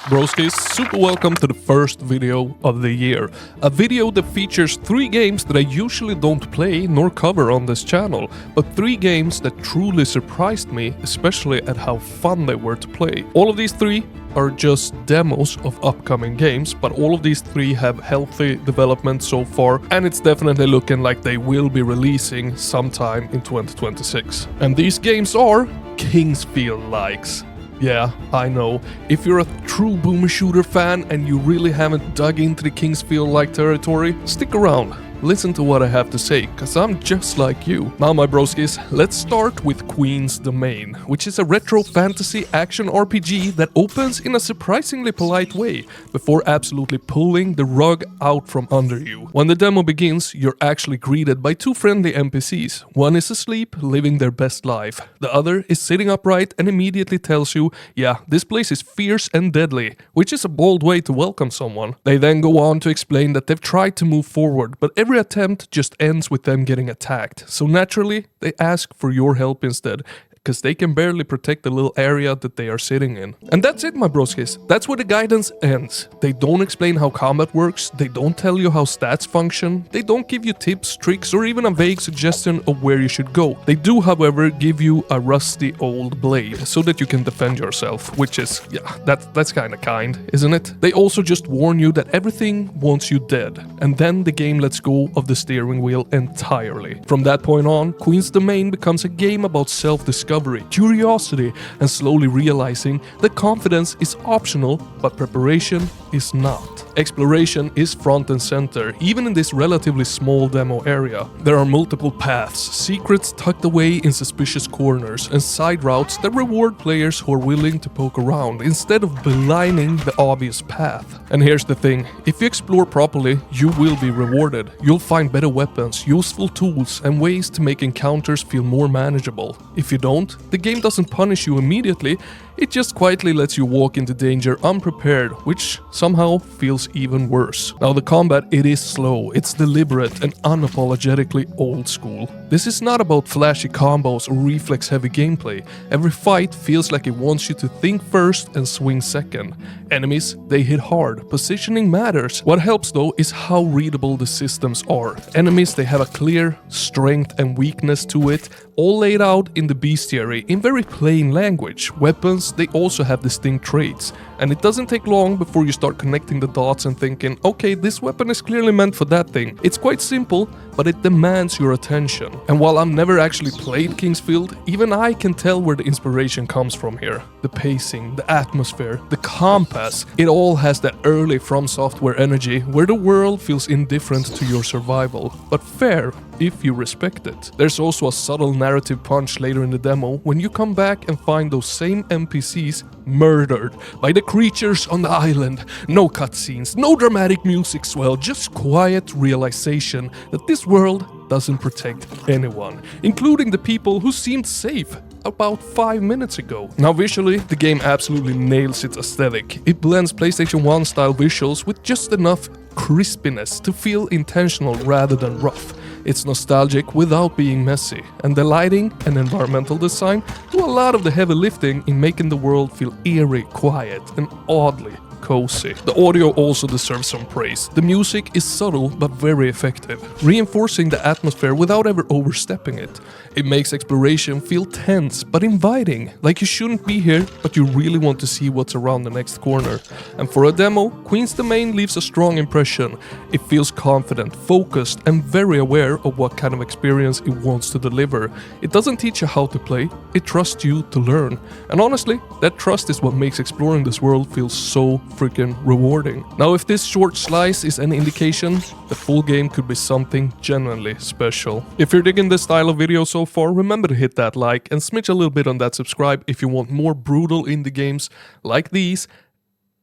Broskis, super welcome to the first video of the year. A video that features 3 games that I usually don't play nor cover on this channel, but 3 games that truly surprised me, especially at how fun they were to play. All of these 3 are just demos of upcoming games, but all of these 3 have healthy development so far, and it's definitely looking like they will be releasing sometime in 2026. And these games are Kingsfield likes. Yeah, I know. If you're a true boomer shooter fan and you really haven't dug into the Kingsfield-like territory, stick around. Listen to what I have to say, cause I'm just like you. Now my broskis, let's start with Queen's Domain, which is a retro fantasy action RPG that opens in a surprisingly polite way, before absolutely pulling the rug out from under you. When the demo begins, you're actually greeted by 2 friendly NPCs. One is asleep, living their best life. The other is sitting upright and immediately tells you, yeah, this place is fierce and deadly, which is a bold way to welcome someone. They then go on to explain that they've tried to move forward, but every attempt just ends with them getting attacked, so naturally they ask for your help instead, because they can barely protect the little area that they are sitting in. And that's it, my broskis. That's where the guidance ends. They don't explain how combat works, they don't tell you how stats function, they don't give you tips, tricks, or even a vague suggestion of where you should go. They do, however, give you a rusty old blade so that you can defend yourself, which is, yeah, that's kinda kind, isn't it? They also just warn you that everything wants you dead, and then the game lets go of the steering wheel entirely. From that point on, Queen's Domain becomes a game about self-discovery, curiosity, and slowly realizing that confidence is optional, but preparation is not. Exploration is front and center, even in this relatively small demo area. There are multiple paths, secrets tucked away in suspicious corners, and side routes that reward players who are willing to poke around instead of belining the obvious path. And here's the thing, if you explore properly, you will be rewarded. You'll find better weapons, useful tools, and ways to make encounters feel more manageable. If you don't, the game doesn't punish you immediately, it just quietly lets you walk into danger unprepared, which somehow feels even worse. Now the combat, it is slow, it's deliberate and unapologetically old school. This is not about flashy combos or reflex-heavy gameplay. Every fight feels like it wants you to think first and swing second. Enemies, they hit hard. Positioning matters. What helps though is how readable the systems are. Enemies, they have a clear strength and weakness to it, all laid out in the bestiary in very plain language. Weapons, they also have distinct traits, and it doesn't take long before you start connecting the dots and thinking, okay, this weapon is clearly meant for that thing. It's quite simple, but it demands your attention. And while I've never actually played Kingsfield, even I can tell where the inspiration comes from here. The pacing, the atmosphere, the compass, it all has that early From Software energy where the world feels indifferent to your survival, but fair if you respect it. There's also a subtle narrative punch later in the demo when you come back and find those same NPCs murdered by the creatures on the island. No cutscenes, no dramatic music swell, just quiet realization that this world doesn't protect anyone, including the people who seemed safe about 5 minutes ago. Now visually, the game absolutely nails its aesthetic. It blends PlayStation 1 style visuals with just enough crispiness to feel intentional rather than rough. It's nostalgic without being messy, and the lighting and environmental design do a lot of the heavy lifting in making the world feel eerie, quiet, and oddly cozy. The audio also deserves some praise. The music is subtle but very effective, reinforcing the atmosphere without ever overstepping it. It makes exploration feel tense but inviting, like you shouldn't be here, but you really want to see what's around the next corner. And for a demo, Queen's Domain leaves a strong impression. It feels confident, focused, and very aware of what kind of experience it wants to deliver. It doesn't teach you how to play, it trusts you to learn. And honestly, that trust is what makes exploring this world feel so freaking rewarding. Now, if this short slice is any indication, the full game could be something genuinely special. If you're digging this style of video so far, remember to hit that like and smidge a little bit on that subscribe if you want more brutal indie games like these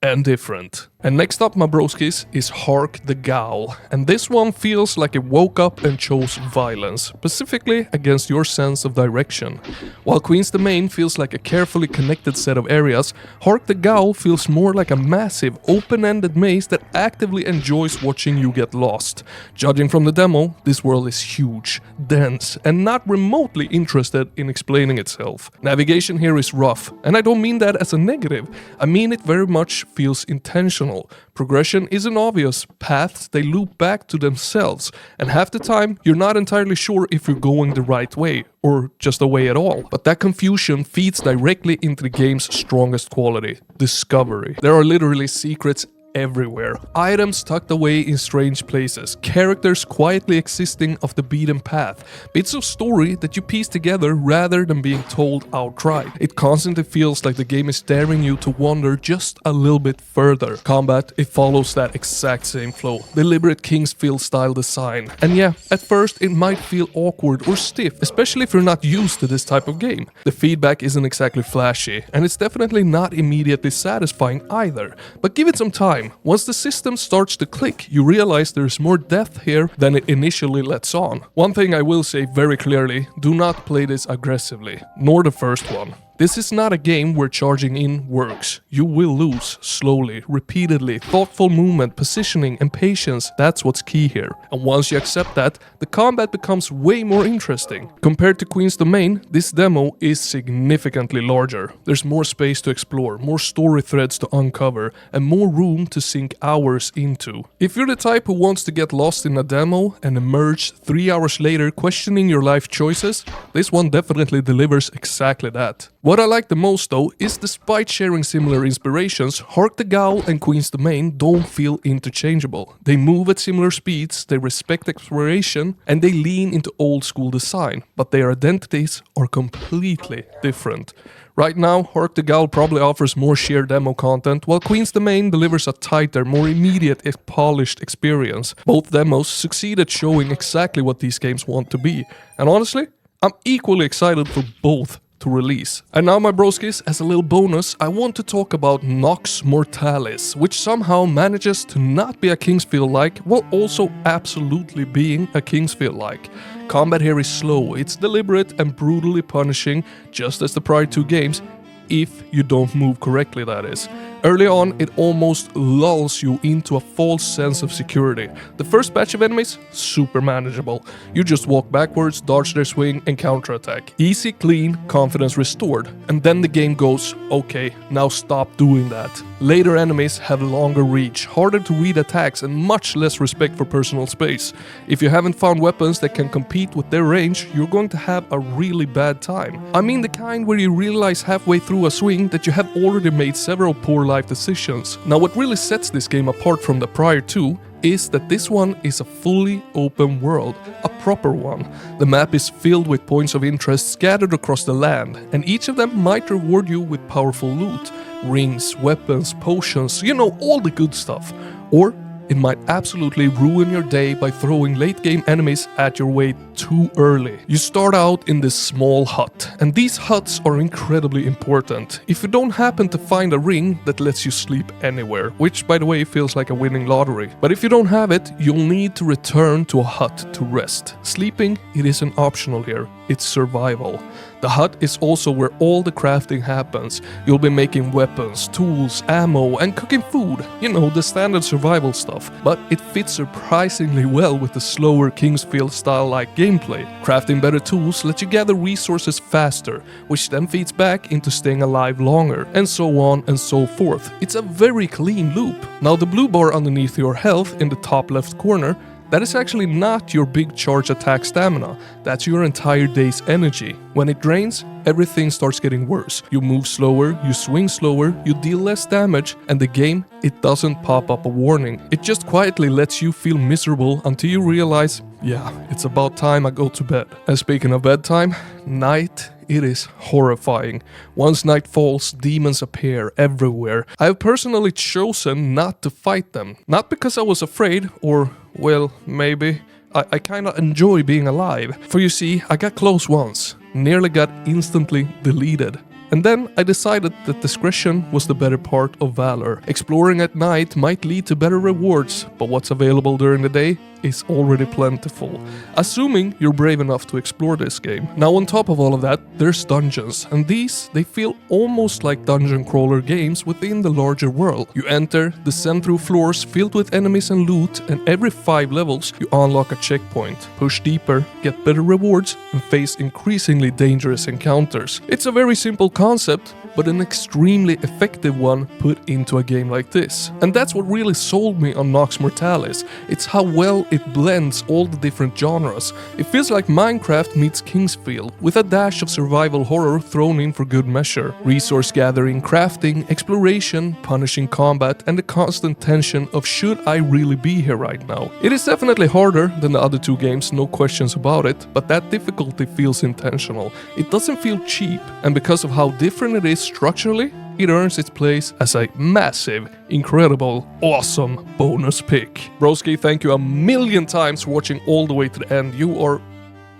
and different. And next up, my broskis, is Hark the Ghoul, and this one feels like it woke up and chose violence, specifically against your sense of direction. While Queen's Domain feels like a carefully connected set of areas, Hark the Ghoul feels more like a massive, open-ended maze that actively enjoys watching you get lost. Judging from the demo, this world is huge, dense, and not remotely interested in explaining itself. Navigation here is rough, and I don't mean that as a negative, I mean it very much feels intentional. Progression isn't obvious, paths they loop back to themselves, and half the time you're not entirely sure if you're going the right way, or just a way at all. But that confusion feeds directly into the game's strongest quality, discovery. There are literally secrets everywhere. Items tucked away in strange places, characters quietly existing off the beaten path, bits of story that you piece together rather than being told outright. It constantly feels like the game is daring you to wander just a little bit further. Combat, it follows that exact same flow, deliberate Kingsfield style design. And yeah, at first it might feel awkward or stiff, especially if you're not used to this type of game. The feedback isn't exactly flashy, and it's definitely not immediately satisfying either. But give it some time. Once the system starts to click, you realize there's more depth here than it initially lets on. One thing I will say very clearly, do not play this aggressively, nor the first one. This is not a game where charging in works. You will lose, slowly, repeatedly. Thoughtful movement, positioning, and patience, that's what's key here. And once you accept that, the combat becomes way more interesting. Compared to Queen's Domain, this demo is significantly larger. There's more space to explore, more story threads to uncover, and more room to sink hours into. If you're the type who wants to get lost in a demo and emerge 3 hours later questioning your life choices, this one definitely delivers exactly that. What I like the most though is despite sharing similar inspirations, Hark the Ghoul and Queen's Domain don't feel interchangeable. They move at similar speeds, they respect exploration, and they lean into old school design, but their identities are completely different. Right now, Hark the Ghoul probably offers more sheer demo content, while Queen's Domain delivers a tighter, more immediate, polished experience. Both demos succeed at showing exactly what these games want to be, and honestly, I'm equally excited for both to release. And now my broskis, as a little bonus, I want to talk about Nox Mortalis, which somehow manages to not be a Kingsfield-like while also absolutely being a Kingsfield-like. Combat here is slow, it's deliberate and brutally punishing, just as the prior two games, if you don't move correctly, that is. Early on, it almost lulls you into a false sense of security. The first batch of enemies, super manageable. You just walk backwards, dodge their swing, and counterattack. Easy, clean, confidence restored. And then the game goes, okay, now stop doing that. Later enemies have longer reach, harder to read attacks, and much less respect for personal space. If you haven't found weapons that can compete with their range, you're going to have a really bad time. I mean the kind where you realize halfway through a swing that you have already made several poor life decisions. Now what really sets this game apart from the prior two is that this one is a fully open world, a proper one. The map is filled with points of interest scattered across the land, and each of them might reward you with powerful loot, rings, weapons, potions, you know, all the good stuff. Or it might absolutely ruin your day by throwing late game enemies at your way too early. You start out in this small hut, and these huts are incredibly important. If you don't happen to find a ring that lets you sleep anywhere, which by the way feels like a winning lottery, but if you don't have it, you'll need to return to a hut to rest. Sleeping, it isn't optional here, it's survival. The hut is also where all the crafting happens. You'll be making weapons, tools, ammo, and cooking food. You know, the standard survival stuff. But it fits surprisingly well with the slower Kingsfield style-like gameplay. Crafting better tools lets you gather resources faster, which then feeds back into staying alive longer, and so on and so forth. It's a very clean loop. Now the blue bar underneath your health in the top left corner, that is actually not your big charge attack stamina, that's your entire day's energy. When it drains, everything starts getting worse. You move slower, you swing slower, you deal less damage, and the game, it doesn't pop up a warning. It just quietly lets you feel miserable until you realize, yeah, it's about time I go to bed. And speaking of bedtime, night, it is horrifying. Once night falls, demons appear everywhere. I have personally chosen not to fight them. Not because I was afraid, or, well, maybe. I kinda enjoy being alive. For you see, I got close once. Nearly got instantly deleted. And then I decided that discretion was the better part of valor. Exploring at night might lead to better rewards, but what's available during the day is already plentiful. Assuming you're brave enough to explore this game. Now on top of all of that, there's dungeons, and these, they feel almost like dungeon crawler games within the larger world. You enter, descend through floors filled with enemies and loot, and every 5 levels you unlock a checkpoint. Push deeper, get better rewards, and face increasingly dangerous encounters. It's a very simple concept, but an extremely effective one put into a game like this. And that's what really sold me on Nox Mortalis. It's how well it blends all the different genres. It feels like Minecraft meets Kingsfield, with a dash of survival horror thrown in for good measure. Resource gathering, crafting, exploration, punishing combat, and the constant tension of should I really be here right now. It is definitely harder than the other two games, no questions about it, but that difficulty feels intentional. It doesn't feel cheap, and because of how different it is structurally, it earns its place as a massive, incredible, awesome bonus pick. Broski, thank you a million times for watching all the way to the end. You are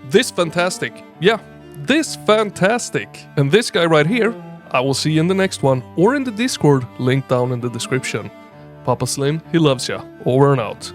this fantastic. Yeah, this fantastic. And this guy right here, I will see you in the next one, or in the Discord, link down in the description. Papa Slim, he loves ya. Over and out.